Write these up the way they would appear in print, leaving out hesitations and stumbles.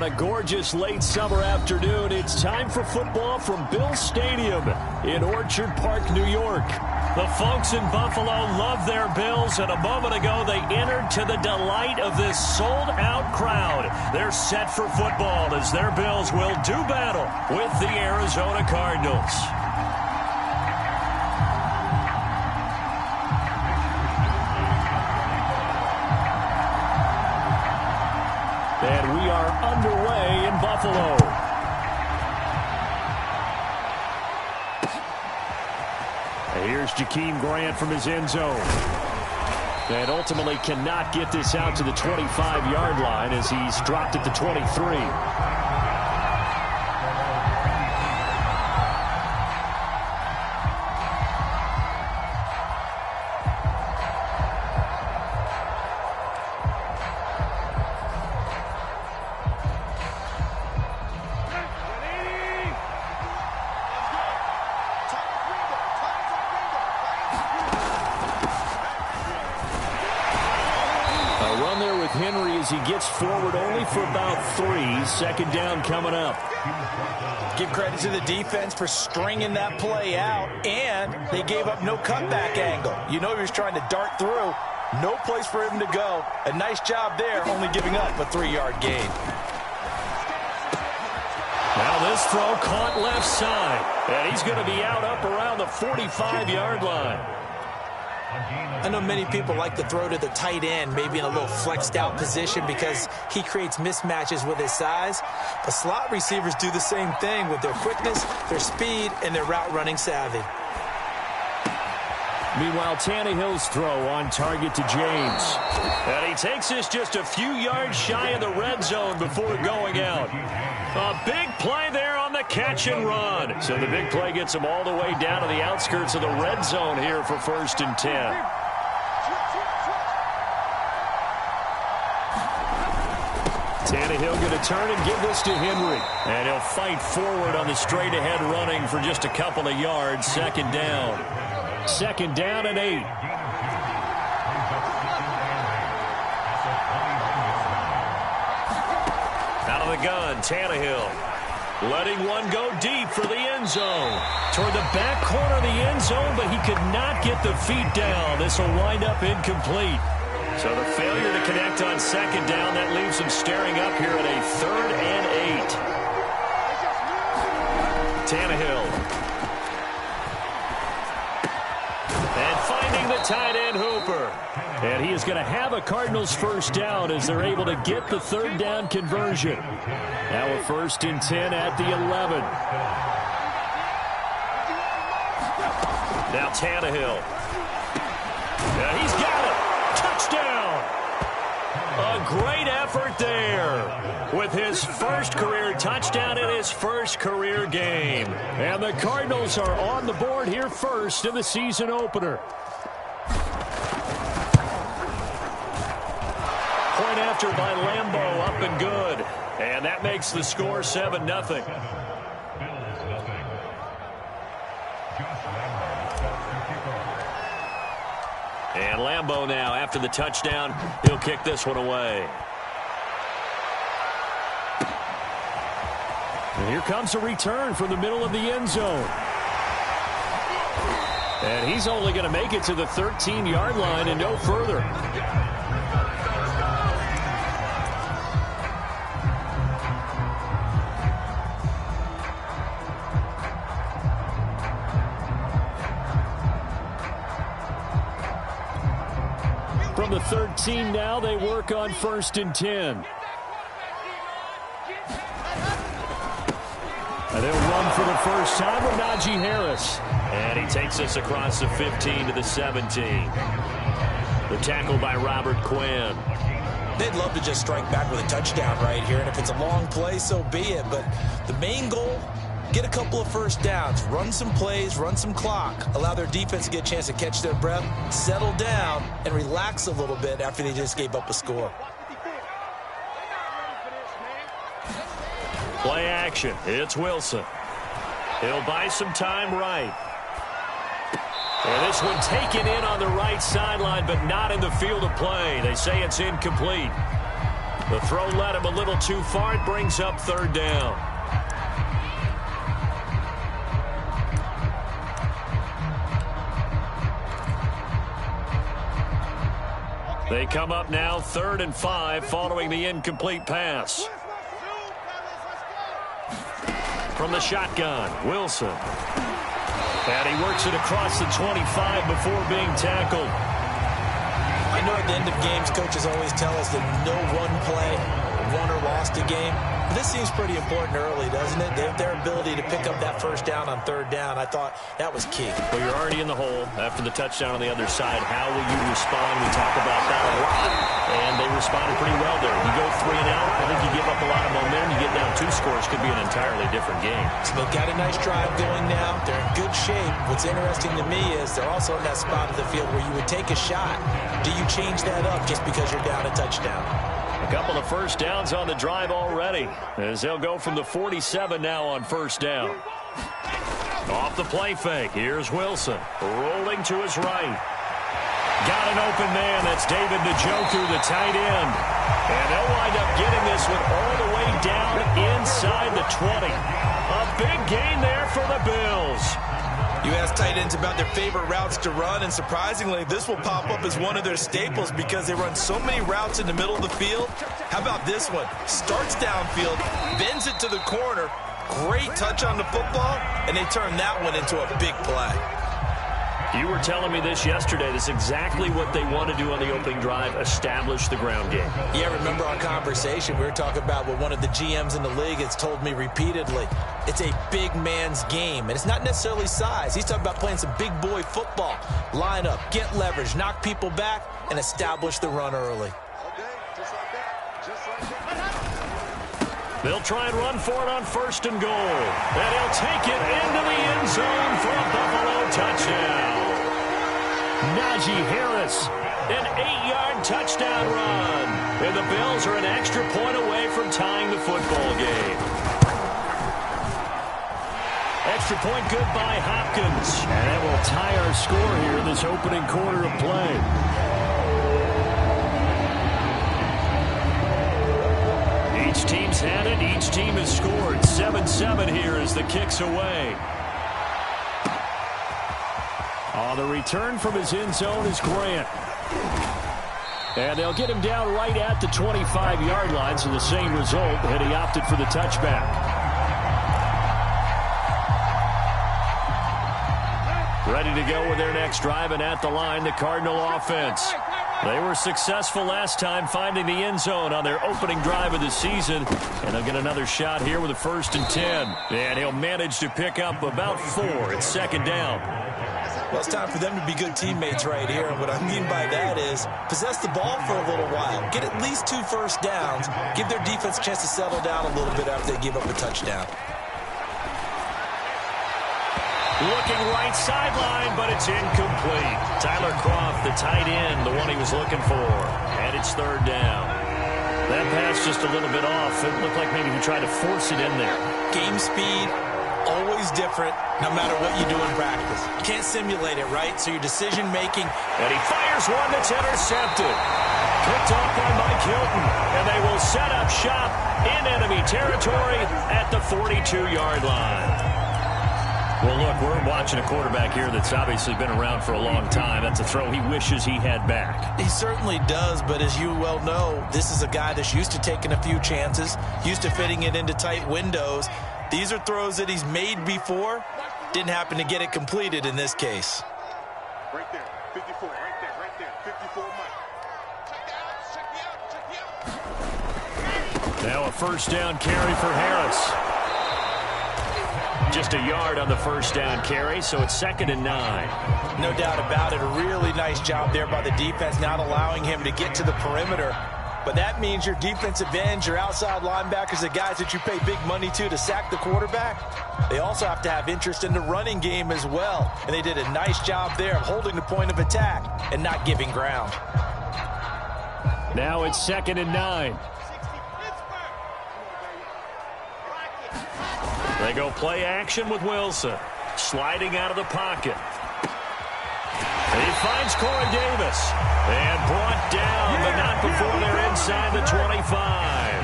on a gorgeous late summer afternoon. It's time for football from Bill Stadium in Orchard Park, New York. The folks in Buffalo love their Bills, and a moment ago they entered to the delight of this sold-out crowd. They're set for football as their Bills will do battle with the Arizona Cardinals. And we are underway in Buffalo. And here's Jakeem Grant from his end zone. And ultimately cannot get this out to the 25-yard line as he's dropped at the 23. He gets forward only for about 3. Second down coming up. Give credit to the defense for stringing that play out, and they gave up no cutback angle. You know he was trying to dart through. No place for him to go. A nice job there, only giving up a 3-yard gain. Now this throw caught left side, and he's going to be out up around the 45-yard line. I know many people like to throw to the tight end, maybe in a little flexed out position because he creates mismatches with his size. But slot receivers do the same thing with their quickness, their speed, and their route running savvy. Meanwhile, Tannehill's throw on target to James. And he takes this just a few yards shy of the red zone before going out. A big play there on the catch and run. So the big play gets him all the way down to the outskirts of the red zone here for 1st and 10. Tannehill going to turn and give this to Henry. And he'll fight forward on the straight-ahead running for just a couple of yards. Second down. 2nd down and 8. Out of the gun, Tannehill. Letting one go deep for the end zone. Toward the back corner of the end zone, but he could not get the feet down. This will wind up incomplete. So the failure to connect on 2nd down, that leaves him staring up here at a 3rd and 8. Tannehill. And finding the tight end Hooper. And he is going to have a Cardinals first down as they're able to get the 3rd down conversion. Now a 1st and 10 at the 11. Now Tannehill. Yeah, he's got it. Touchdown. A great effort there with his first career touchdown in his first career game. And the Cardinals are on the board here first in the season opener. Point after by Lambeau, up and good. And that makes the score 7-0. And Lambeau now, after the touchdown, he'll kick this one away. And here comes a return from the middle of the end zone. And he's only going to make it to the 13-yard line and no further. From the 13 now, they work on 1st and 10. And they'll run for the first time with Najee Harris. And he takes us across the 15 to the 17. The tackle by Robert Quinn. They'd love to just strike back with a touchdown right here, and if it's a long play, so be it. But the main goal, get a couple of first downs, run some plays, run some clock, allow their defense to get a chance to catch their breath, settle down, and relax a little bit after they just gave up a score. Play action. It's Wilson. He'll buy some time right. And this one taken in on the right sideline, but not in the field of play. They say it's incomplete. The throw led him a little too far. It brings up third down. They come up now 3rd and 5 following the incomplete pass. From the shotgun, Wilson. And he works it across the 25 before being tackled. I know at the end of games, coaches always tell us that no one play won or lost a game. But this seems pretty important early, doesn't it? Their ability to pick up that first down on 3rd down, I thought that was key. Well, you're already in the hole after the touchdown on the other side. How will you respond? We talk about that a lot. And they responded pretty well there. You go 3 and out, I think you give up a lot of momentum. You get down 2 scores, could be an entirely different game. So they've got a nice drive going now. They're in good shape. What's interesting to me is they're also in that spot of the field where you would take a shot. Do you change that up just because you're down a touchdown? A couple of first downs on the drive already, as they'll go from the 47 now on 1st down. Off the play fake, here's Wilson, rolling to his right. Got an open man, that's David Njoku, the tight end. And they'll wind up getting this one all the way down inside the 20. A big gain there for the Bills. You ask tight ends about their favorite routes to run, and surprisingly, this will pop up as one of their staples because they run so many routes in the middle of the field. How about this one? Starts downfield, bends it to the corner, great touch on the football, and they turn that one into a big play. You were telling me this yesterday. This is exactly what they want to do on the opening drive, establish the ground game. Yeah, remember our conversation. We were talking about what one of the GMs in the league has told me repeatedly. It's a big man's game, and it's not necessarily size. He's talking about playing some big boy football. Line up, get leverage, knock people back, and establish the run early. They'll try and run for it on 1st and goal. And he'll take it into the end zone for a Buffalo touchdown. Najee Harris, an 8-yard touchdown run. And the Bills are an extra point away from tying the football game. Extra point good by Hopkins. And that will tie our score here in this opening quarter of play. Each team's had it. Each team has scored. 7-7 here as the kick's away. On the return from his end zone is Grant. And they'll get him down right at the 25-yard line, so the same result, and he opted for the touchback. Ready to go with their next drive, and at the line, the Cardinal offense. They were successful last time finding the end zone on their opening drive of the season. And they'll get another shot here with a 1st and 10. And he'll manage to pick up about 4. It's 2nd down. Well, it's time for them to be good teammates right here. And what I mean by that is possess the ball for a little while. Get at least 2 first downs. Give their defense a chance to settle down a little bit after they give up a touchdown. Looking right sideline, but it's incomplete. Tyler Kroft, the tight end, the one he was looking for. And it's 3rd down. That pass just a little bit off. It looked like maybe he tried to force it in there. Game speed, always different, no matter what you do in practice. You can't simulate it, right? So your decision-making. And he fires one that's intercepted. Picked off by Mike Hilton. And they will set up shop in enemy territory at the 42-yard line. Well, look, we're watching a quarterback here that's obviously been around for a long time. That's a throw he wishes he had back. He certainly does, but as you well know, this is a guy that's used to taking a few chances, used to fitting it into tight windows. These are throws that he's made before. Didn't happen to get it completed in this case. Right there, 54, right there, 54, Mike. Now a 1st down carry for Harris. Just a yard on the 1st down carry, so it's 2nd and 9. No doubt about it. A really nice job there by the defense, not allowing him to get to the perimeter. But that means your defensive ends, your outside linebackers, the guys that you pay big money to sack the quarterback, they also have to have interest in the running game as well. And they did a nice job there of holding the point of attack and not giving ground. Now it's 2nd and 9. They go play action with Wilson. Sliding out of the pocket. He finds Corey Davis. And brought down, but not before they're inside the 25.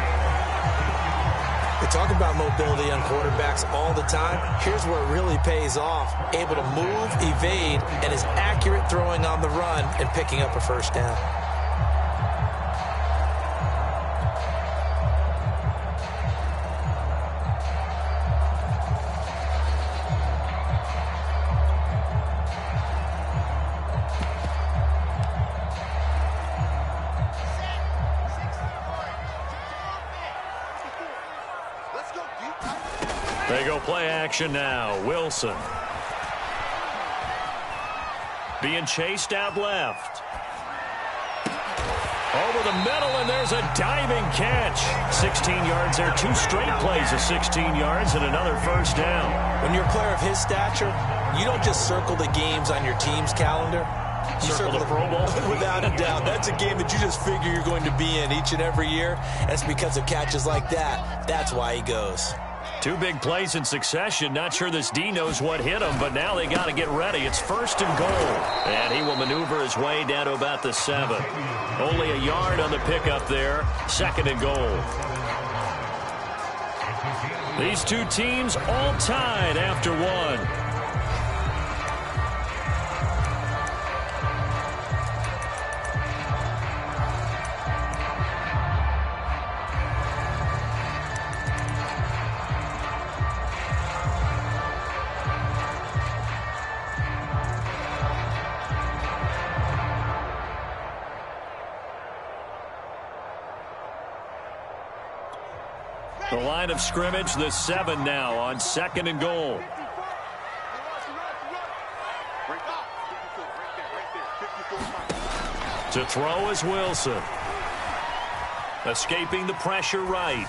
We talk about mobility on quarterbacks all the time. Here's where it really pays off. Able to move, evade, and is accurate throwing on the run and picking up a first down. They go play action now. Wilson. Being chased out left. Over the middle, and there's a diving catch. 16 yards there. 2 straight plays of 16 yards and another first down. When you're a player of his stature, you don't just circle the games on your team's calendar. You circle the Pro Bowl. Without a doubt. That's a game that you just figure you're going to be in each and every year. And it's because of catches like that. That's why he goes. 2 big plays in succession. Not sure this D knows what hit him, but now they got to get ready. It's 1st and goal. And he will maneuver his way down to about the 7. Only a yard on the pickup there. 2nd and goal. These 2 teams all tied after 1. The line of scrimmage, the 7 now on 2nd and goal. To throw is Wilson. Escaping the pressure right.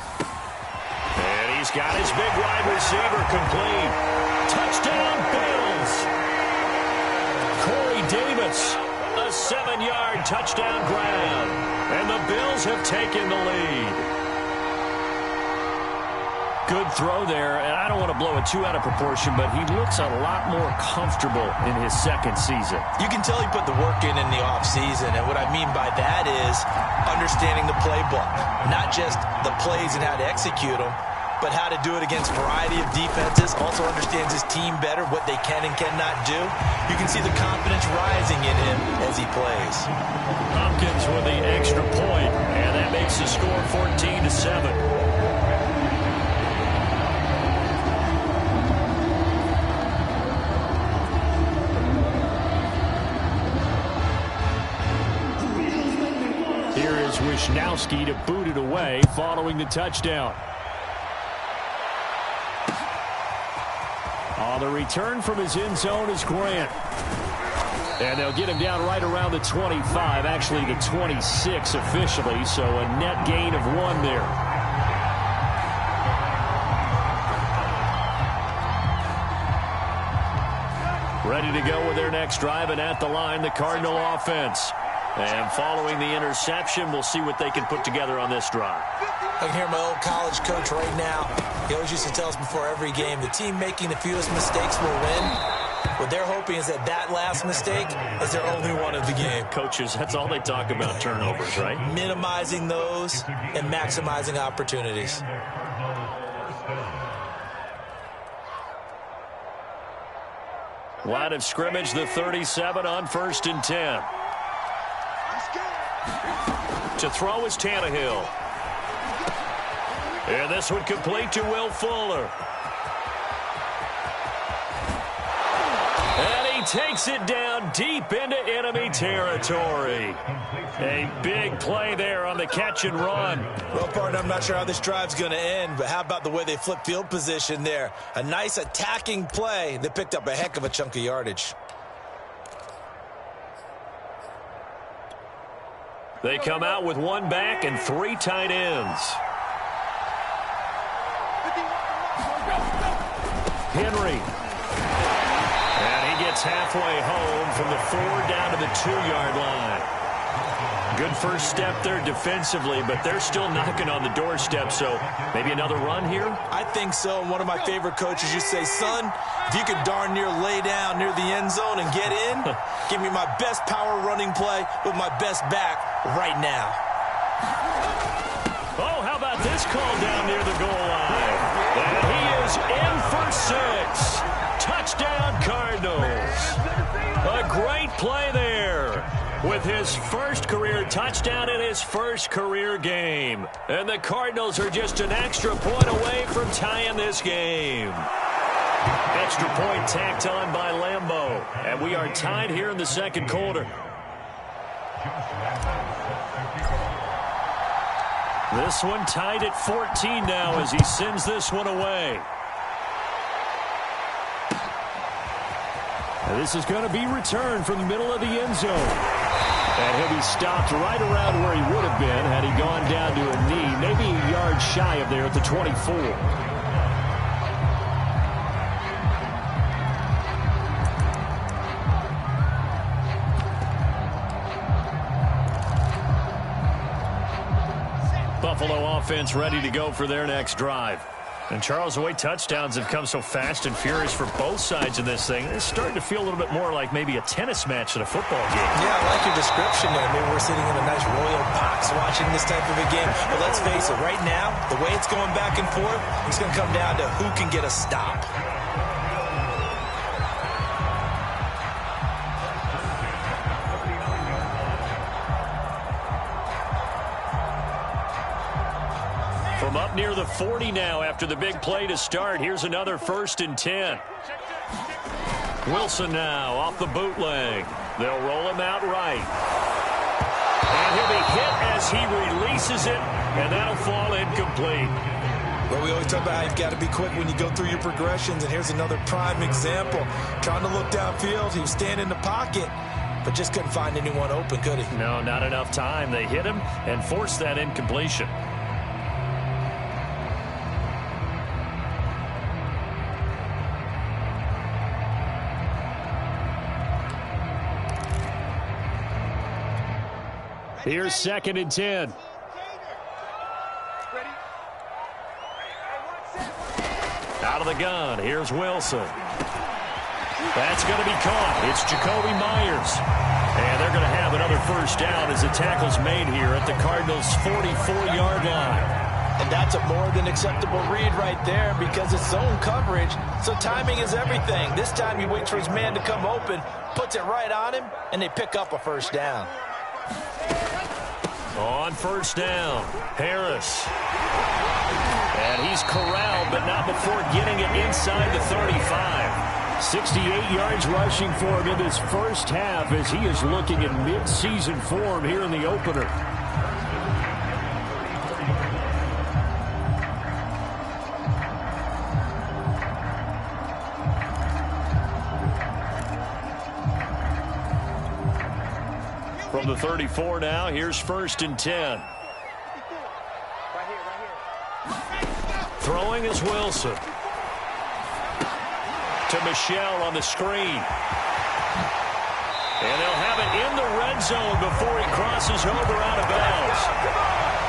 And he's got his big wide receiver complete. Touchdown, Bills. Corey Davis, a 7-yard touchdown grab. And the Bills have taken the lead. Good throw there, and I don't want to blow it too out of proportion, but he looks a lot more comfortable in his 2nd season. You can tell he put the work in the offseason, and what I mean by that is understanding the playbook. Not just the plays and how to execute them, but how to do it against a variety of defenses. Also understands his team better, what they can and cannot do. You can see the confidence rising in him as he plays. Hopkins with the extra point, and that makes the score 14-7. Wishnowski to boot it away following the touchdown. On the return from his end zone is Grant. And they'll get him down right around the 25, actually the 26 officially, so a net gain of 1 there. Ready to go with their next drive, and at the line, the Cardinal offense. And following the interception, we'll see what they can put together on this drive. I can hear my old college coach right now. He always used to tell us before every game, the team making the fewest mistakes will win. What they're hoping is that that last mistake is their only one of the game. Coaches, that's all they talk about, turnovers, right? Minimizing those and maximizing opportunities. Line of scrimmage, the 37 on 1st and 10. To throw is Tannehill. And this one complete to Will Fuller. And he takes it down deep into enemy territory. A big play there on the catch and run. Well, partner, I'm not sure how this drive's going to end, but how about the way they flip field position there? A nice attacking play that picked up a heck of a chunk of yardage. They come out with 1 back and 3 tight ends. Henry. And he gets halfway home from the 4 down to the 2-yard line. Good first step there defensively, but they're still knocking on the doorstep, so maybe another run here? I think so. And one of my favorite coaches used to say, son, if you could darn near lay down near the end zone and get in, give me my best power running play with my best back right now. Oh, how about this call down near the goal line? And he is in for 6. Touchdown, Cardinals. A great play there with his first career touchdown in his first career game. And the Cardinals are just an extra point away from tying this game. Extra point tacked on by Lambeau. And we are tied here in the second quarter. This one tied at 14 now as he sends this one away. And this is going to be returned from the middle of the end zone. And he'll be stopped right around where he would have been had he gone down to a knee, maybe a yard shy of there at the 24. Buffalo offense ready to go for their next drive. And Charles, the way touchdowns have come so fast and furious for both sides of this thing, it's starting to feel a little bit more like maybe a tennis match than a football game. Yeah, I like your description there. Maybe we're sitting in a nice royal box watching this type of a game. But let's face it, right now, the way it's going back and forth, it's going to come down to who can get a stop. From up near the 40 now after the big play to start. Here's another 1st and 10. Wilson now off the bootleg. They'll roll him out right. And he'll be hit as he releases it, and that'll fall incomplete. Well, we always talk about how you've got to be quick when you go through your progressions, and here's another prime example. Trying to look downfield, he was standing in the pocket, but just couldn't find anyone open, could he? No, not enough time. They hit him and forced that incompletion. Here's 2nd and 10. Out of the gun. Here's Wilson. That's going to be caught. It's Jacoby Myers. And they're going to have another 1st down as the tackle's made here at the Cardinals' 44-yard line. And that's a more than acceptable read right there because it's zone coverage, so timing is everything. This time he waits for his man to come open, puts it right on him, and they pick up a 1st down. On 1st down, Harris. And he's corralled, but not before getting it inside the 35. 68 yards rushing for him in this first half as he is looking in mid-season form here in the opener. From the 34 now, here's 1st and 10. Throwing is Wilson. To Michelle on the screen. And they'll have it in the red zone before he crosses over out of bounds.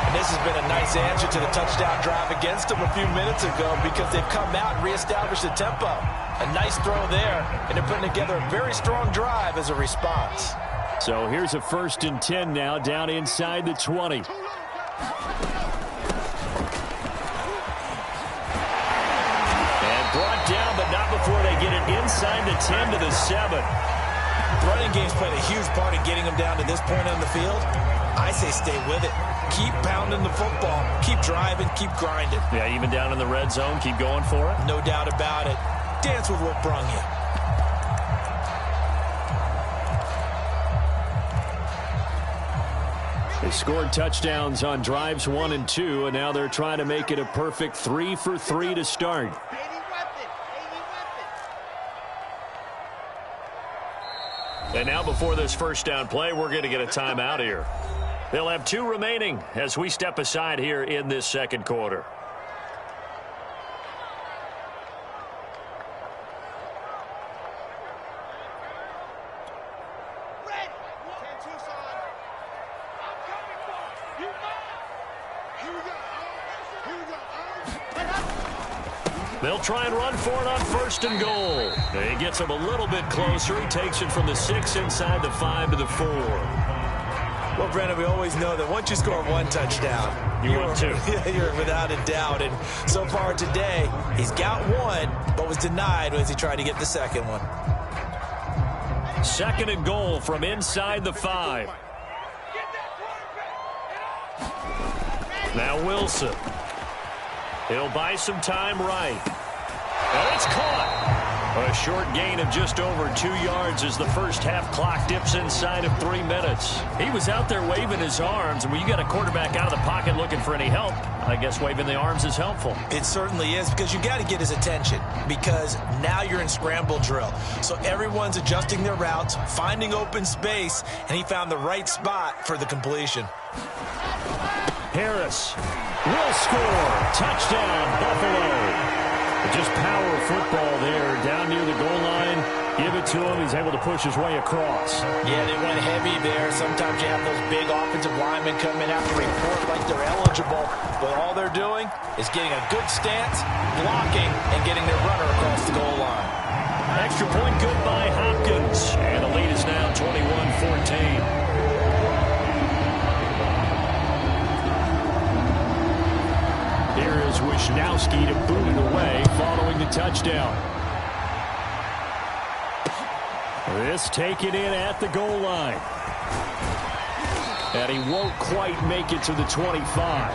And this has been a nice answer to the touchdown drive against them a few minutes ago because they've come out and reestablished the tempo. A nice throw there, and they're putting together a very strong drive as a response. So here's a 1st and 10 now down inside the 20. And brought down, but not before they get it inside the 10 to the 7. The running game's played a huge part in getting them down to this point on the field. I say stay with it. Keep pounding the football. Keep driving. Keep grinding. Yeah, even down in the red zone, keep going for it. No doubt about it. Dance with what brung you. They scored touchdowns on drives 1 and 2, and now they're trying to make it a perfect 3 for 3 to start. And now before this 1st down play, we're going to get a timeout here. They'll have 2 remaining as we step aside here in this second quarter. They'll try and run for it on 1st and goal. He gets him a little bit closer. He takes it from the 6 inside the 5 to the 4. Well, Brandon, we always know that once you score one touchdown, you're two. You're without a doubt. And so far today, he's got one, but was denied as he tried to get the second one. 2nd and goal from inside the 5. Now Wilson. He'll buy some time right. And it's caught. A short gain of just over 2 yards as the first half clock dips inside of 3 minutes. He was out there waving his arms, and when you got a quarterback out of the pocket looking for any help, I guess waving the arms is helpful. It certainly is, because you got to get his attention, because now you're in scramble drill. So everyone's adjusting their routes, finding open space, and he found the right spot for the completion. Harris will score. Touchdown, Buffalo. Just power football there down near the goal line. Give it to him. He's able to push his way across. Yeah, they went heavy there. Sometimes you have those big offensive linemen come in, have to report like they're eligible. But all they're doing is getting a good stance, blocking, and getting their runner across the goal line. Extra point good by Hopkins. And the lead is now 21-14. Here is Wisnowski to boot it away following the touchdown. This taken in at the goal line. And he won't quite make it to the 25.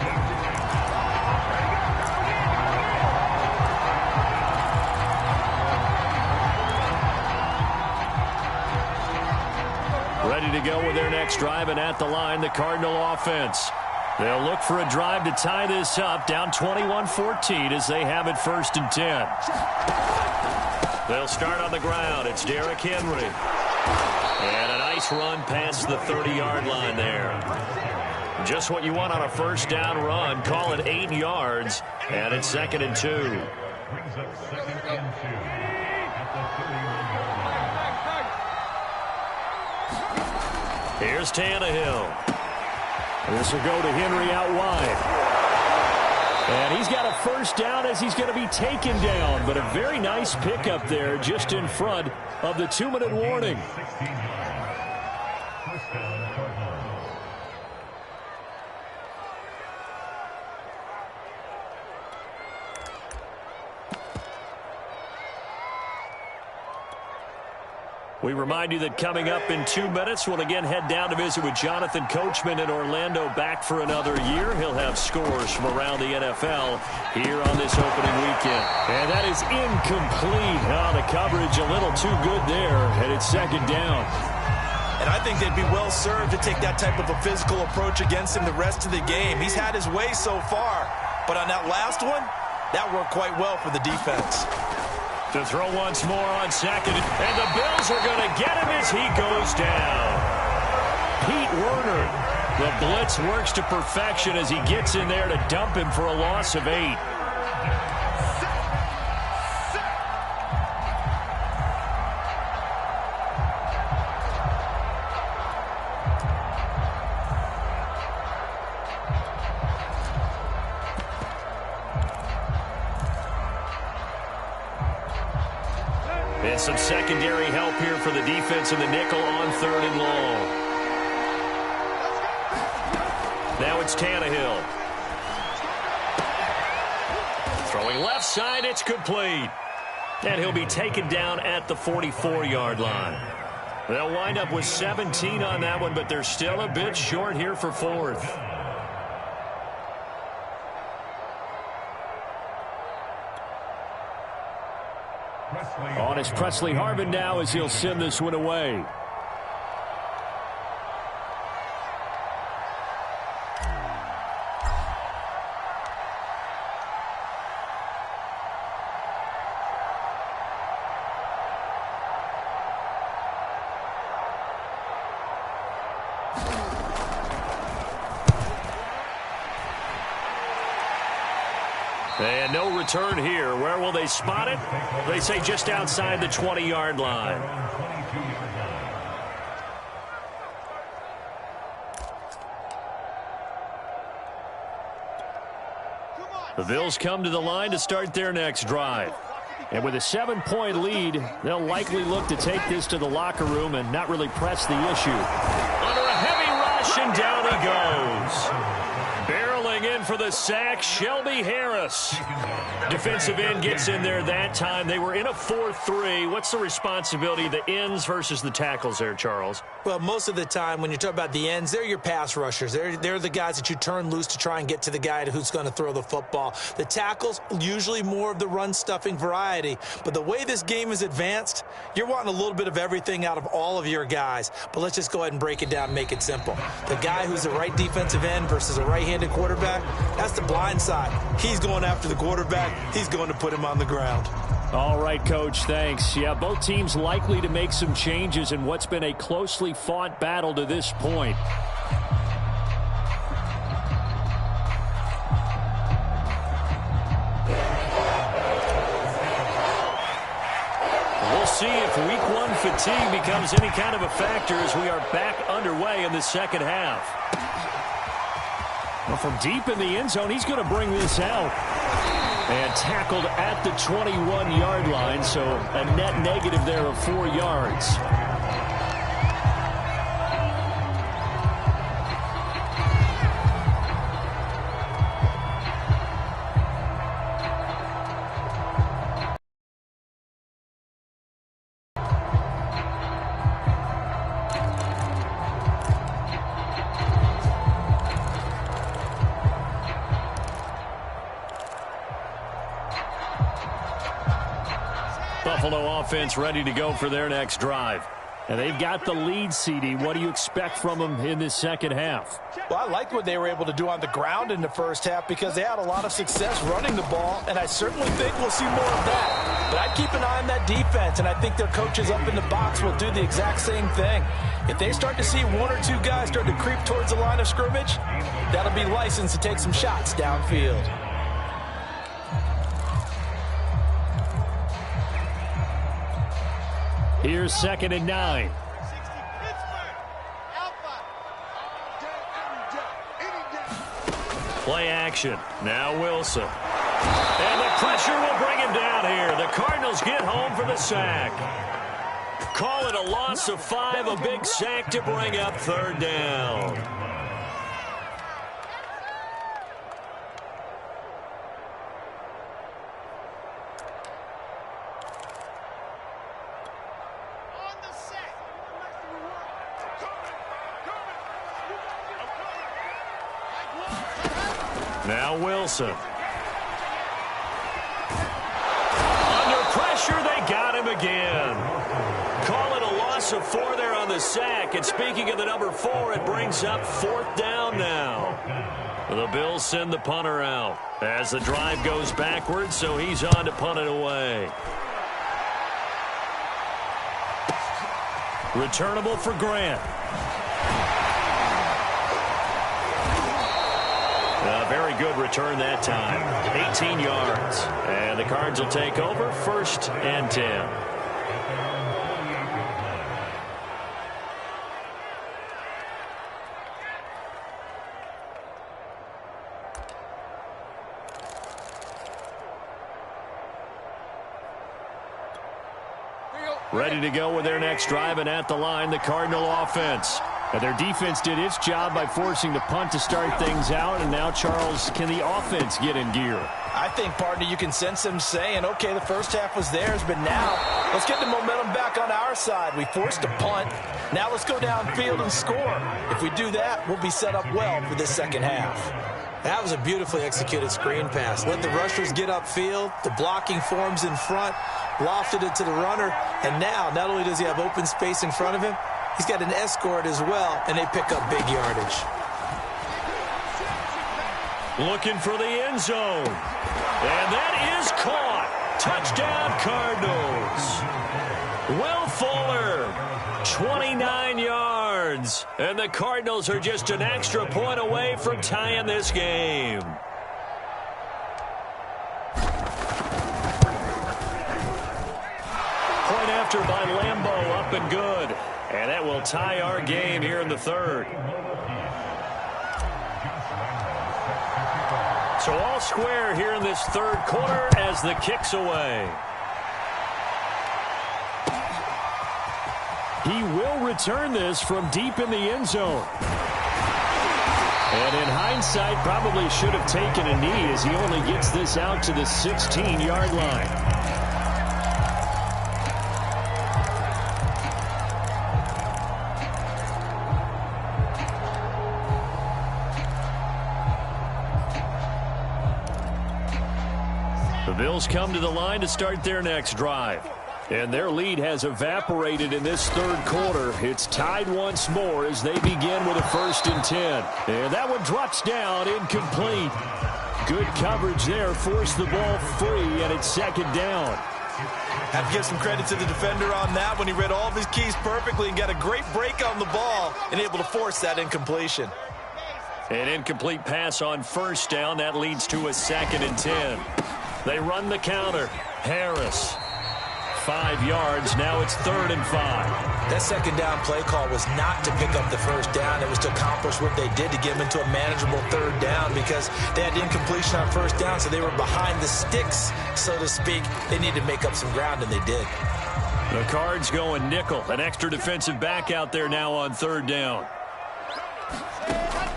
Ready to go with their next drive, and at the line, the Cardinal offense. They'll look for a drive to tie this up, down 21-14 as they have it 1st and 10. They'll start on the ground. It's Derrick Henry. And a nice run past the 30-yard line there. Just what you want on a 1st down run. Call it 8 yards, and it's 2nd and 2. Here's Tannehill. This will go to Henry out wide. And he's got a 1st down as he's going to be taken down. But a very nice pickup there just in front of the 2-minute warning. We remind you that coming up in 2 minutes, we'll again head down to visit with Jonathan Coachman in Orlando, back for another year. He'll have scores from around the NFL here on this opening weekend. And that is incomplete. Oh, the coverage a little too good there, and it's 2nd down. And I think they'd be well served to take that type of a physical approach against him the rest of the game. He's had his way so far, but on that last one, that worked quite well for the defense. To throw once more on 2nd, and the Bills are going to get him as he goes down. Pete Werner, the blitz works to perfection as he gets in there to dump him for a loss of 8. And some secondary help here for the defense in the nickel on 3rd and long. Now it's Tannehill. Throwing left side, it's complete. And he'll be taken down at the 44-yard line. They'll wind up with 17 on that one, but they're still a bit short here for 4th. On is Presley Harvin now as he'll send this one away. And no return here. Where will they spot it? They say just outside the 20-yard line. The Bills come to the line to start their next drive. And with a 7-point lead, they'll likely look to take this to the locker room and not really press the issue. Under a heavy rush, and down he goes. Barreling in for the sack, Shelby Harris. Defensive end gets in there that time. They were in a 4-3. What's the responsibility of the ends versus the tackles there, Charles? Well, most of the time when you talk about the ends, they're your pass rushers. They're the guys that you turn loose to try and get to the guy who's going to throw the football. The tackles, usually more of the run-stuffing variety. But the way this game is advanced, you're wanting a little bit of everything out of all of your guys. But let's just go ahead and break it down and make it simple. The guy who's the right defensive end versus a right-handed quarterback, that's the blind side. He's going after the quarterback. He's going to put him on the ground. All right, Coach, thanks. Yeah, both teams likely to make some changes in what's been a closely fought battle to this point. We'll see if Week 1 fatigue becomes any kind of a factor as we are back underway in the second half. Well, from deep in the end zone, he's going to bring this out. And tackled at the 21-yard line, so a net negative there of 4 yards. Buffalo offense ready to go for their next drive. And they've got the lead, CD. What do you expect from them in this second half? Well, I liked what they were able to do on the ground in the first half because they had a lot of success running the ball, and I certainly think we'll see more of that. But I'd keep an eye on that defense, and I think their coaches up in the box will do the exact same thing. If they start to see 1 or 2 guys start to creep towards the line of scrimmage, that'll be licensed to take some shots downfield. Here's 2nd and 9. Play action. Now Wilson. And the pressure will bring him down here. The Cardinals get home for the sack. Call it a loss of 5, a big sack to bring up 3rd down. Now Wilson. Under pressure, they got him again. Call it a loss of 4 there on the sack. And speaking of the number 4, it brings up 4th down now. The Bills send the punter out as the drive goes backwards, so he's on to punt it away. Returnable for Grant. A very good return that time. 18 yards. And the Cards will take over 1st and 10. Ready to go with their next drive, and at the line, the Cardinal offense. And their defense did its job by forcing the punt to start things out. And now, Charles, can the offense get in gear? I think, partner, you can sense them saying, okay, the first half was theirs, but now let's get the momentum back on our side. We forced a punt. Now let's go downfield and score. If we do that, we'll be set up well for this second half. That was a beautifully executed screen pass. Let the rushers get upfield. The blocking forms in front. Lofted it to the runner. And now, not only does he have open space in front of him, he's got an escort as well, and they pick up big yardage. Looking for the end zone. And that is caught. Touchdown, Cardinals. Will Fuller, 29 yards. And the Cardinals are just an extra point away from tying this game. Point after by Lambeau, up and good. And that will tie our game here in the 3rd. So all square here in this third quarter as the kick's away. He will return this from deep in the end zone. And in hindsight, probably should have taken a knee as he only gets this out to the 16-yard line. The Bills come to the line to start their next drive. And their lead has evaporated in this third quarter. It's tied once more as they begin with a 1st and 10. And that one drops down, incomplete. Good coverage there, forced the ball free, and it's 2nd down. Have to give some credit to the defender on that when he read all of his keys perfectly and got a great break on the ball and able to force that incompletion. An incomplete pass on 1st down. That leads to a 2nd and 10. They run the counter. Harris. 5 yards. Now it's 3rd and 5. That 2nd down play call was not to pick up the 1st down. It was to accomplish what they did to get them into a manageable 3rd down because they had incompletion on 1st down, so they were behind the sticks, so to speak. They needed to make up some ground, and they did. The Cards going nickel. An extra defensive back out there now on 3rd down.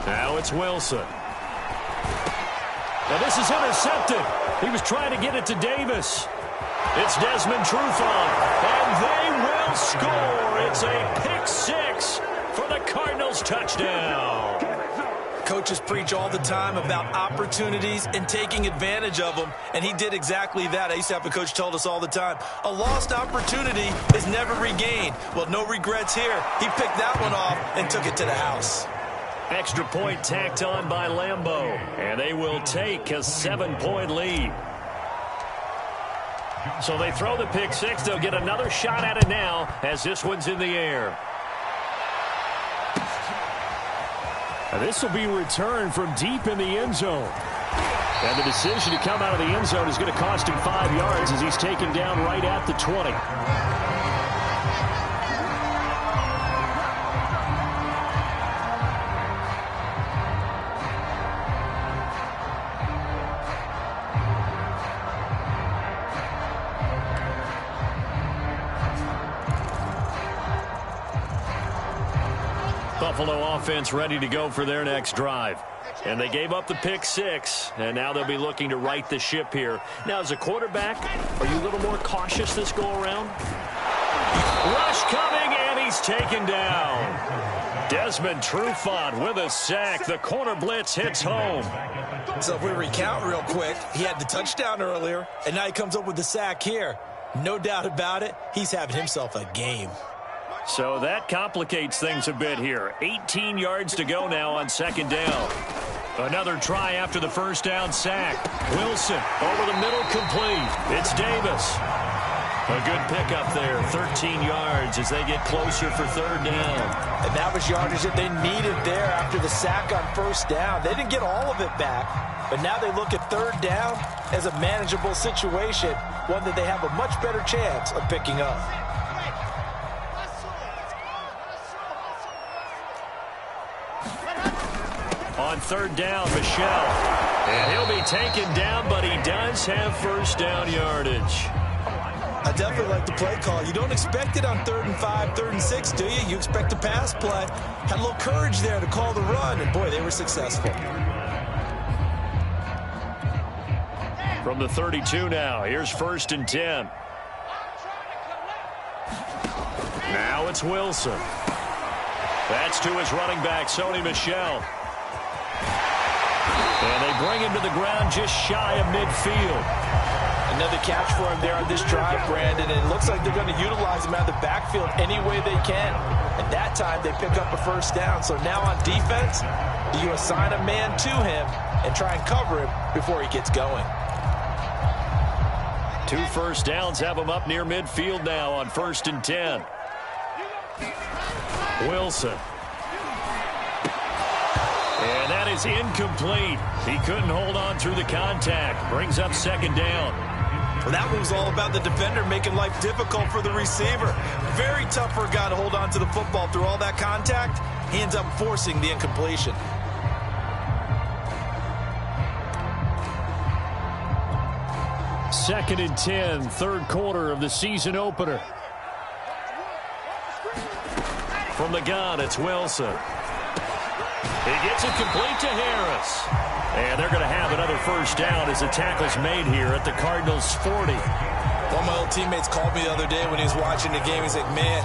Now it's Wilson. Now this is intercepted. He was trying to get it to Davis. It's Desmond Trufant, and they will score. It's a pick-6 for the Cardinals touchdown. Coaches preach all the time about opportunities and taking advantage of them, and he did exactly that. I used to have a coach told us all the time, a lost opportunity is never regained. Well, no regrets here. He picked that one off and took it to the house. Extra point tacked on by Lambeau, and they will take a 7-point lead. So they throw the pick-6. They'll get another shot at it now as this one's in the air. Now this will be returned from deep in the end zone. And the decision to come out of the end zone is going to cost him 5 yards as he's taken down right at the 20. Buffalo offense ready to go for their next drive. And they gave up the pick-6, and now they'll be looking to right the ship here. Now, as a quarterback, are you a little more cautious this go-around? Rush coming, and he's taken down. Desmond Trufant with a sack. The corner blitz hits home. So if we recount real quick, he had the touchdown earlier, and now he comes up with the sack here. No doubt about it, he's having himself a game. So that complicates things a bit here. 18 yards to go now on 2nd down. Another try after the 1st down sack. Wilson over the middle, complete. It's Davis. A good pickup there, 13 yards as they get closer for 3rd down. And that was yardage that they needed there after the sack on 1st down. They didn't get all of it back, but now they look at 3rd down as a manageable situation, one that they have a much better chance of picking up. On 3rd down, Michel. And he'll be taken down, but he does have 1st down yardage. I definitely like the play call. You don't expect it on 3rd and 5, 3rd and 6, do you? You expect a pass play. Had a little courage there to call the run, and boy, they were successful. From the 32 now, here's 1st and 10. Now it's Wilson. That's to his running back, Sony Michel. And they bring him to the ground just shy of midfield. Another catch for him there on this drive, Brandon, and it looks like they're going to utilize him out of the backfield any way they can. And that time they pick up a 1st down. So now on defense, do you assign a man to him and try and cover him before he gets going? 2 1st downs have him up near midfield now on 1st and 10. Wilson. And that is incomplete. He couldn't hold on through the contact. Brings up 2nd down. Well, that one was all about the defender making life difficult for the receiver. Very tough for a guy to hold on to the football through all that contact. He ends up forcing the incompletion. 2nd and 10, third quarter of the season opener. From the gun, it's Wilson. He gets it complete to Harris. And they're going to have another first down as the tackle's made here at the Cardinals' 40. One of my old teammates called me the other day when he was watching the game. He's like, man,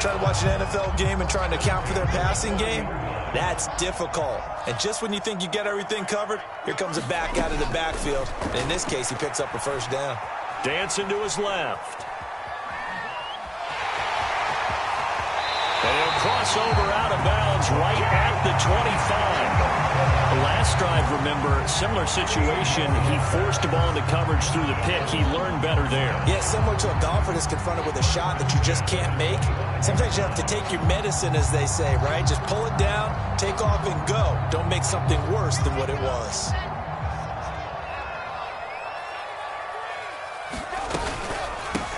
trying to watch an NFL game and trying to account for their passing game, that's difficult. And just when you think you get everything covered, here comes a back out of the backfield. And in this case, he picks up a first down. Dancing to his left. And he'll cross over out of bounds right at the 25. The last drive, remember, similar situation. He forced the ball into coverage through the pick. He learned better there. Yeah, similar to a golfer that's confronted with a shot that you just can't make. Sometimes you have to take your medicine, as they say, right? Just pull it down, take off, and go. Don't make something worse than what it was.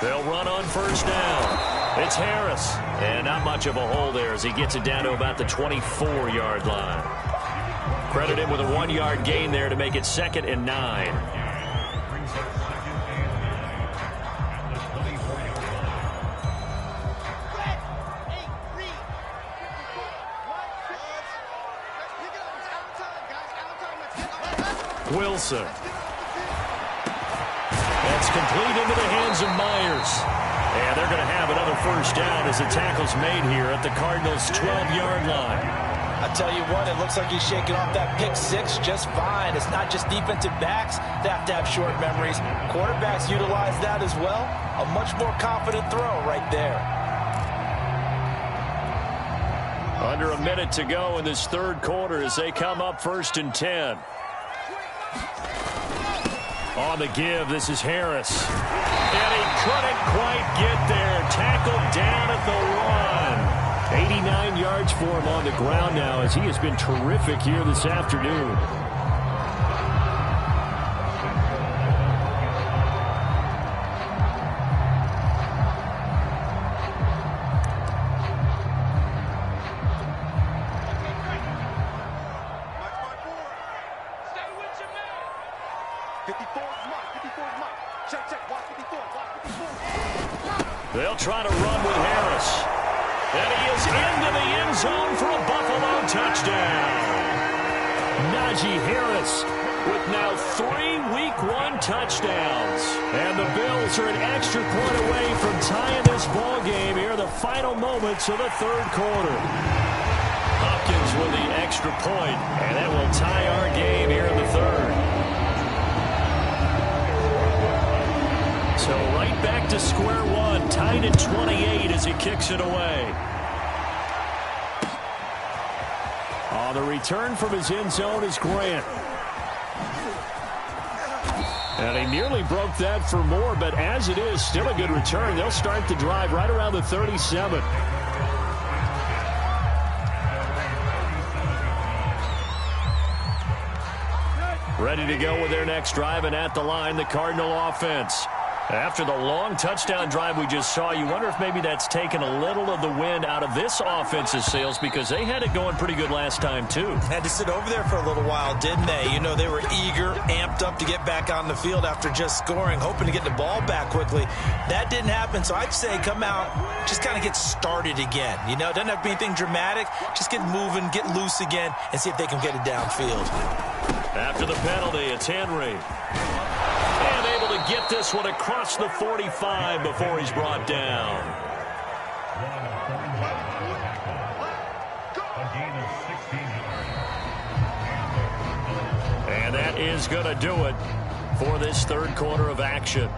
They'll run on first down. It's Harris. And not much of a hole there as he gets it down to about the 24-yard line. Credit him with a 1-yard gain there to make it 2nd and 9. Wilson. That's complete into the hands of Myers. And they're going to have another first down as the tackle's made here at the Cardinals' 12-yard line. I tell you what, it looks like he's shaking off that pick six just fine. It's not just defensive backs that have to have short memories. Quarterbacks utilize that as well. A much more confident throw right there. Under a minute to go in this third quarter as they come up 1st and 10. On the give, this is Harris. And he couldn't quite get there. Tackled down at the 1. 89 yards for him on the ground now as he has been terrific here this afternoon. They'll try to run with Harris. And he is into the end zone for a Buffalo touchdown. Najee Harris with now 3 Week 1 touchdowns. And the Bills are an extra point away from tying this ball game here in the final moments of the third quarter. Hopkins with the extra point, and that will tie our game here in the third. So right back to square one, tied at 28 as he kicks it away. On the return from his end zone is Grant. And he nearly broke that for more, but as it is, still a good return. They'll start the drive right around the 37. Ready to go with their next drive, and at the line, the Cardinal offense. After the long touchdown drive we just saw, you wonder if maybe that's taken a little of the wind out of this offense's sails because they had it going pretty good last time, too. Had to sit over there for a little while, didn't they? You know, they were eager, amped up to get back on the field after just scoring, hoping to get the ball back quickly. That didn't happen, so I'd say come out, just kind of get started again. You know, it doesn't have to be anything dramatic. Just get moving, get loose again, and see if they can get it downfield. After the penalty, it's Henry. And able to get this one across the 45 before he's brought down. And that is going to do it for this third quarter of action.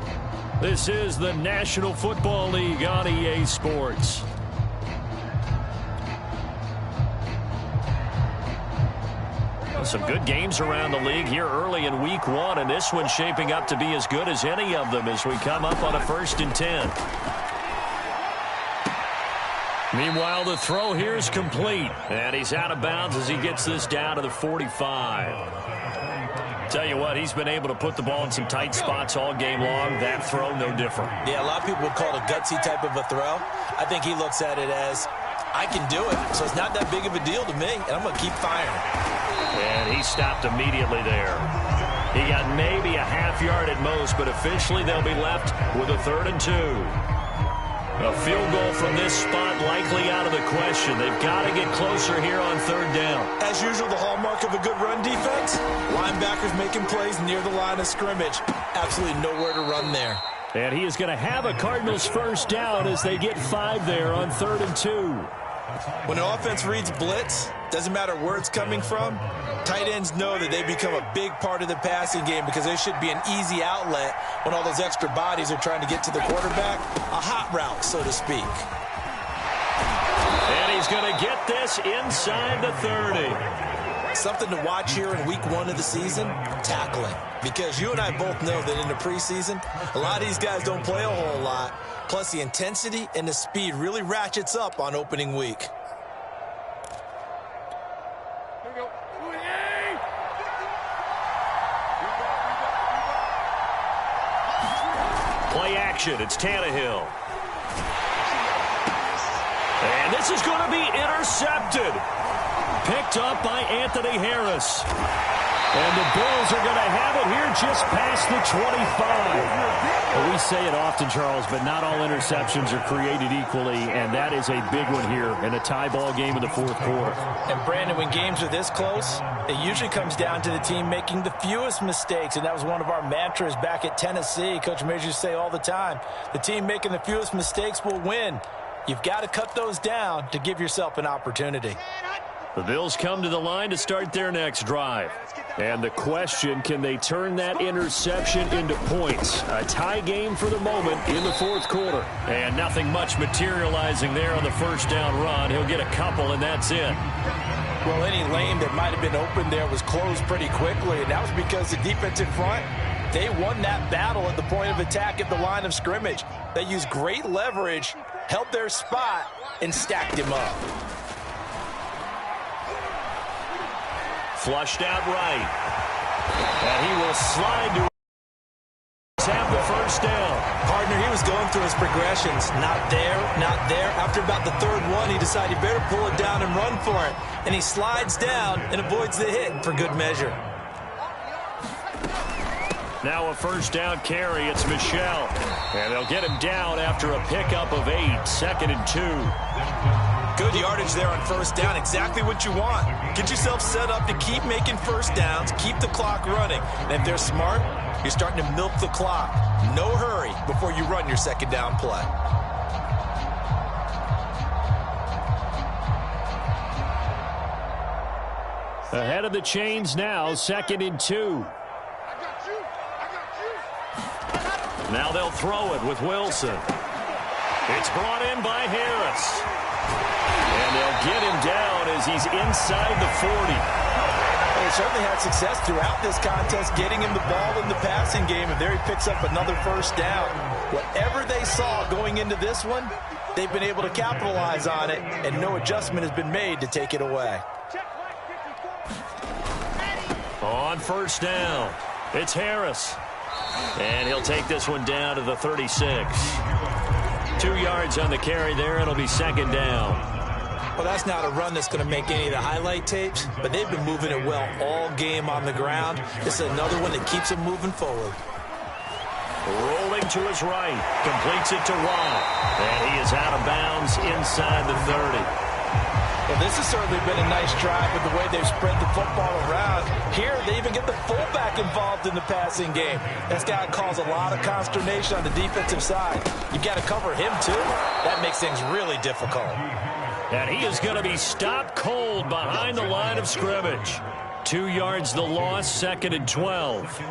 This is the National Football League on EA Sports. Some good games around the league here early in week one, and this one's shaping up to be as good as any of them as we come up on a 1st and 10. Meanwhile, the throw here is complete, and he's out of bounds as he gets this down to the 45. Tell you what, he's been able to put the ball in some tight spots all game long. That throw, no different. Yeah, a lot of people would call it a gutsy type of a throw. I think he looks at it as, I can do it, so it's not that big of a deal to me, and I'm going to keep firing. And he stopped immediately there. He got maybe a half yard at most, but officially they'll be left with a 3rd and 2. A field goal from this spot likely out of the question. They've got to get closer here on 3rd down. As usual, the hallmark of a good run defense, linebackers making plays near the line of scrimmage. Absolutely nowhere to run there. And he is going to have a Cardinals 1st down as they get 5 there on 3rd and 2. When an offense reads blitz, doesn't matter where it's coming from, tight ends know that they become a big part of the passing game because they should be an easy outlet when all those extra bodies are trying to get to the quarterback. A hot route, so to speak. And he's going to get this inside the 30. Something to watch here in week 1 of the season, tackling. Because you and I both know that in the preseason, a lot of these guys don't play a whole lot. Plus, the intensity and the speed really ratchets up on opening week. Play action. It's Tannehill. And this is going to be intercepted. Picked up by Anthony Harris. And the Bills are going to have it here just past the 25. Well, we say it often, Charles, but not all interceptions are created equally, and that is a big one here in a tie ball game in the 4th quarter. And, Brandon, when games are this close, it usually comes down to the team making the fewest mistakes, and that was one of our mantras back at Tennessee. Coach Majors used to say all the time, the team making the fewest mistakes will win. You've got to cut those down to give yourself an opportunity. The Bills come to the line to start their next drive. And the question, can they turn that interception into points? A tie game for the moment in the 4th quarter. And nothing much materializing there on the 1st down run. He'll get a couple, and that's it. Well, any lane that might have been open there was closed pretty quickly, and that was because the defensive front, they won that battle at the point of attack at the line of scrimmage. They used great leverage, held their spot, and stacked him up. Flushed out right. And he will slide to have the 1st down. Partner, he was going through his progressions. Not there, not there. After about the 3rd one, he decided he better pull it down and run for it. And he slides down and avoids the hit for good measure. Now a 1st down carry. It's Michel. And they'll get him down after a pickup of 8. 2nd and 2. Good yardage there on 1st down. Exactly what you want. Get yourself set up to keep making 1st downs, keep the clock running. And if they're smart, you're starting to milk the clock. No hurry before you run your 2nd down play. Ahead of the chains now, 2nd and 2. Now they'll throw it with Wilson. It's brought in by Harris. And they'll get him down as he's inside the 40. They certainly had success throughout this contest getting him the ball in the passing game, and there he picks up another 1st down. Whatever they saw going into this one, they've been able to capitalize on it, and no adjustment has been made to take it away. On 1st down, it's Harris. And he'll take this one down to the 36. 2 yards on the carry there. It'll be 2nd down. Well, that's not a run that's going to make any of the highlight tapes, but they've been moving it well all game on the ground. This is another one that keeps them moving forward. Rolling to his right. Completes it to Watt. And he is out of bounds inside the 30. Well, this has certainly been a nice drive with the way they've spread the football around. Here, they even get the fullback involved in the passing game. That's got to cause a lot of consternation on the defensive side. You've got to cover him, too. That makes things really difficult. And he is going to be stopped cold behind the line of scrimmage. 2 yards the loss, 2nd and 12.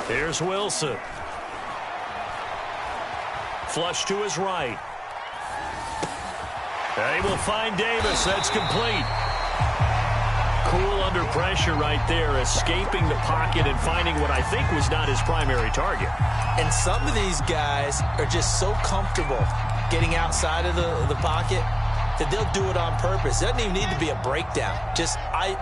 Here's Wilson. Flush to his right. And he will find Davis. That's complete. Cool under pressure right there, escaping the pocket and finding what I think was not his primary target. And some of these guys are just so comfortable getting outside of the pocket that they'll do it on purpose. It doesn't even need to be a breakdown.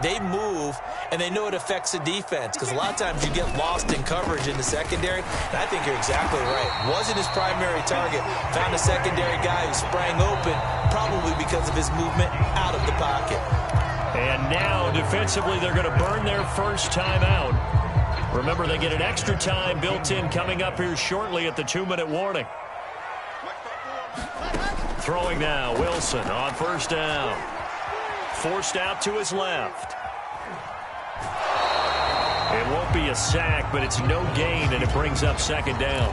They move, and they know it affects the defense because a lot of times you get lost in coverage in the secondary, and I think you're exactly right. Wasn't his primary target. Found a secondary guy who sprang open, probably because of his movement out of the pocket. And now, defensively, they're going to burn their first timeout. Remember, they get an extra time built in coming up here shortly at the 2-minute warning. Throwing now, Wilson on first down. Forced out to his left. It won't be a sack, but it's no gain, and it brings up second down.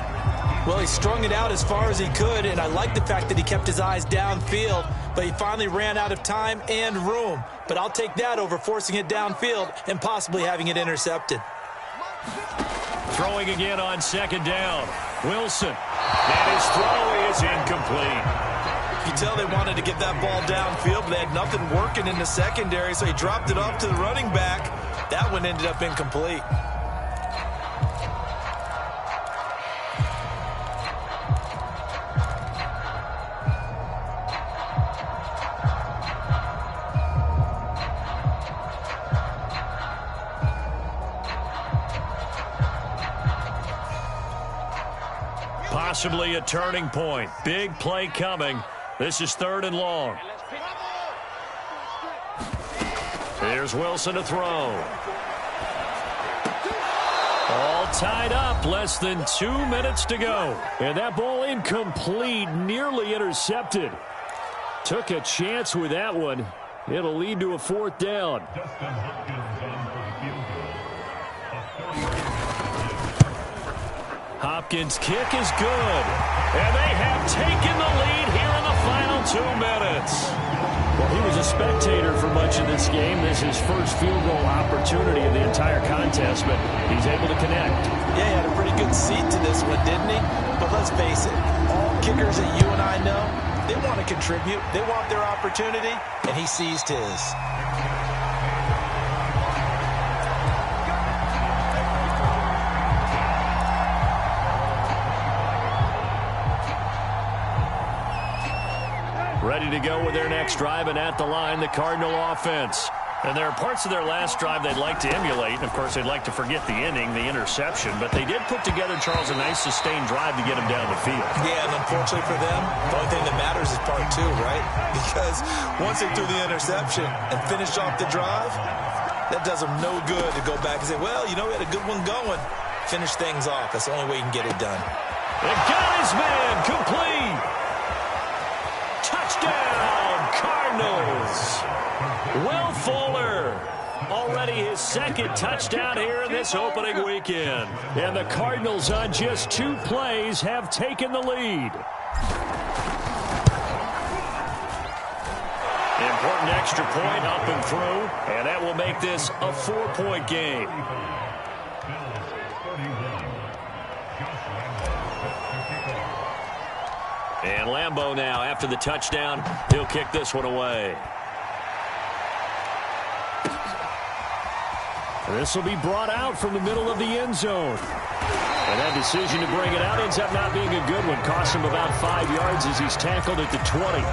Well, he strung it out as far as he could, and I like the fact that he kept his eyes downfield, but he finally ran out of time and room. But I'll take that over forcing it downfield and possibly having it intercepted. Throwing again on second down. Wilson. And his throw is incomplete. You tell they wanted to get that ball downfield, but they had nothing working in the secondary, so he dropped it off to the running back. That one ended up incomplete. Possibly a turning point. Big play coming. This is 3rd and long. Here's Wilson to throw. All tied up. Less than 2 minutes to go. And that ball incomplete. Nearly intercepted. Took a chance with that one. It'll lead to a 4th down. Hopkins' kick is good. And they have taken the lead here in the final 2 minutes. Well, he was a spectator for much of this game. This is his first field goal opportunity of the entire contest, but he's able to connect. Yeah, he had a pretty good seat to this one, didn't he? But let's face it, all kickers that you and I know, they want to contribute. They want their opportunity, and he seized his. Ready to go with their next drive, and at the line, the Cardinal offense. And there are parts of their last drive they'd like to emulate. And, of course, they'd like to forget the inning, the interception. But they did put together, Charles, a nice sustained drive to get them down the field. Yeah, and unfortunately for them, the only thing that matters is part 2, right? Because once they threw the interception and finished off the drive, that does them no good to go back and say, well, you know, we had a good one going. Finish things off. That's the only way you can get it done. They got his man complete. Touchdown, Cardinals. Will Fuller, already his 2nd touchdown here in this opening weekend. And the Cardinals on just 2 plays have taken the lead. Important extra point up and through, and that will make this a 4-point game. And Lambeau now, after the touchdown, he'll kick this one away. This will be brought out from the middle of the end zone. And that decision to bring it out ends up not being a good one. Cost him about 5 yards as he's tackled at the 20.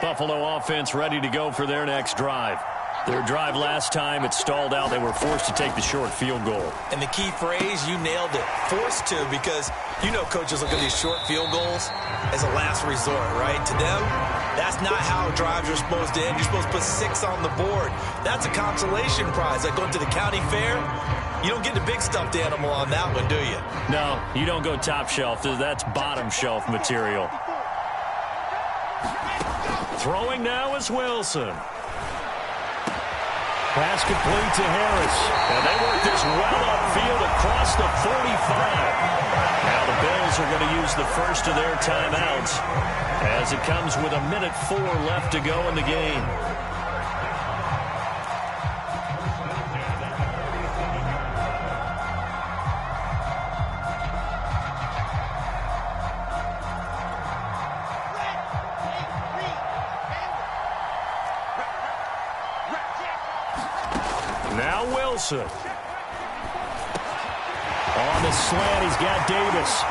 Buffalo offense ready to go for their next drive. Their drive last time, it stalled out. They were forced to take the short field goal. And the key phrase, you nailed it, forced to, because you know coaches look at these short field goals as a last resort, right? To them, that's not how drives are supposed to end. You're supposed to put 6 on the board. That's a consolation prize. Like going to the county fair, you don't get the big stuffed animal on that one, do you? No, you don't go top shelf. That's bottom shelf material. Throwing now is Wilson. Pass complete to Harris. And they work this well upfield across the 45. Now the Bills are going to use the first of their timeouts as it comes with 1:04 left to go in the game. Now Wilson. On on the slant. He's got Davis.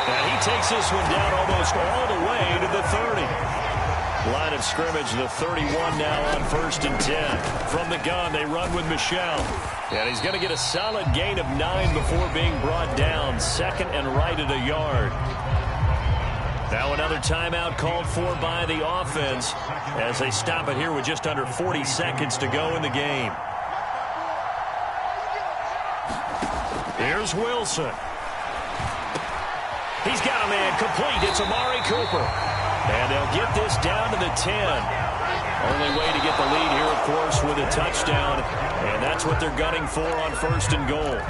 And he takes this one down almost all the way to the 30. Line of scrimmage, the 31 now on 1st and 10. From the gun, they run with Michel. And he's going to get a solid gain of 9 before being brought down. Second and right at a yard. Now another timeout called for by the offense as they stop it here with just under 40 seconds to go in the game. Here's Wilson. He's got a man complete. It's Amari Cooper. And they'll get this down to the 10. Only way to get the lead here, of course, with a touchdown. And that's what they're gunning for on 1st and goal.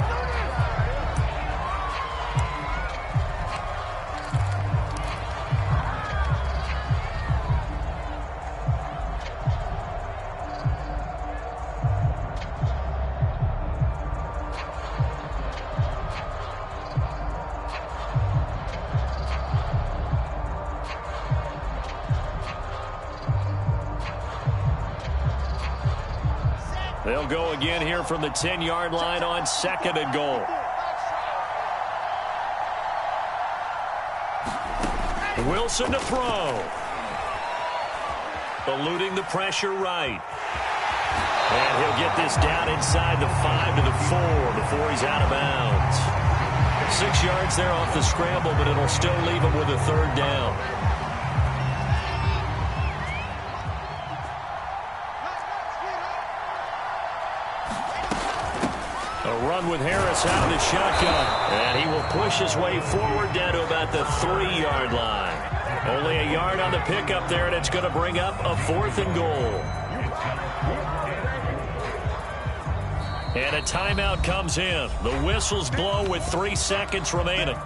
They'll go again here from the 10-yard line on 2nd and goal. Wilson to throw. Eluding the pressure right. And he'll get this down inside the 5 to the 4 before he's out of bounds. 6 yards there off the scramble, but it'll still leave him with a 3rd down. Run with Harris out of the shotgun. And he will push his way forward down to about the 3-yard line. Only a yard on the pickup there, and it's going to bring up a 4th and goal. And a timeout comes in. The whistles blow with 3 seconds remaining.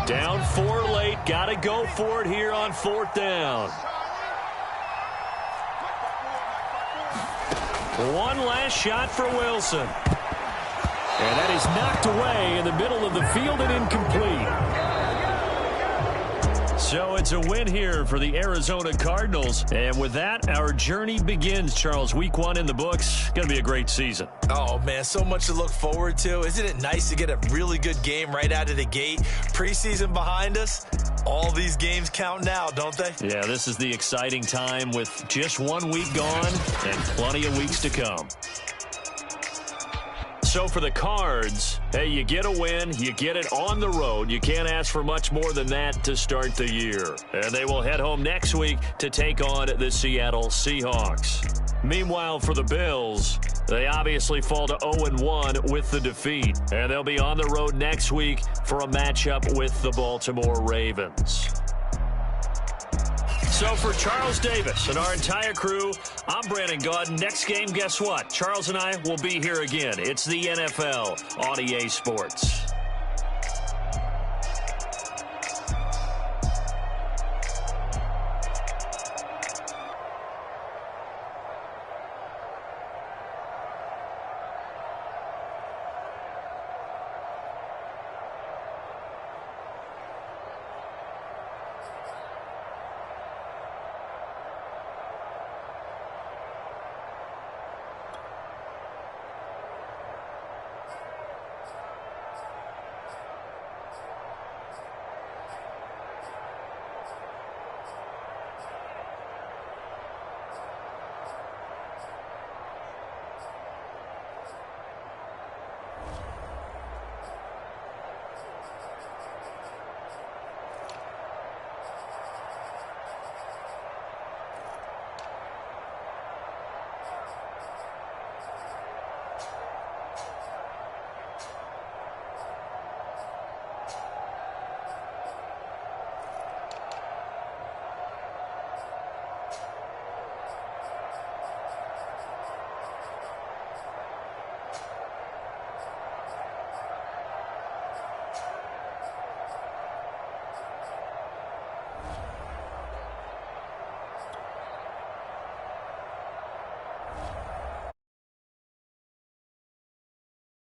Down 4 late. Got to go for it here on 4th down. One last shot for Wilson. And that is knocked away in the middle of the field and incomplete. So it's a win here for the Arizona Cardinals. And with that, our journey begins, Charles. Week 1 in the books. Going to be a great season. Oh, man, so much to look forward to. Isn't it nice to get a really good game right out of the gate? Preseason behind us. All these games count now, don't they? Yeah, this is the exciting time with just 1 week gone and plenty of weeks to come. So for the Cards, hey, you get a win, you get it on the road. You can't ask for much more than that to start the year. And they will head home next week to take on the Seattle Seahawks. Meanwhile, for the Bills, they obviously fall to 0-1 with the defeat. And they'll be on the road next week for a matchup with the Baltimore Ravens. So for Charles Davis and our entire crew, I'm Brandon Gaudin. Next game, guess what? Charles and I will be here again. It's the NFL on EA Sports.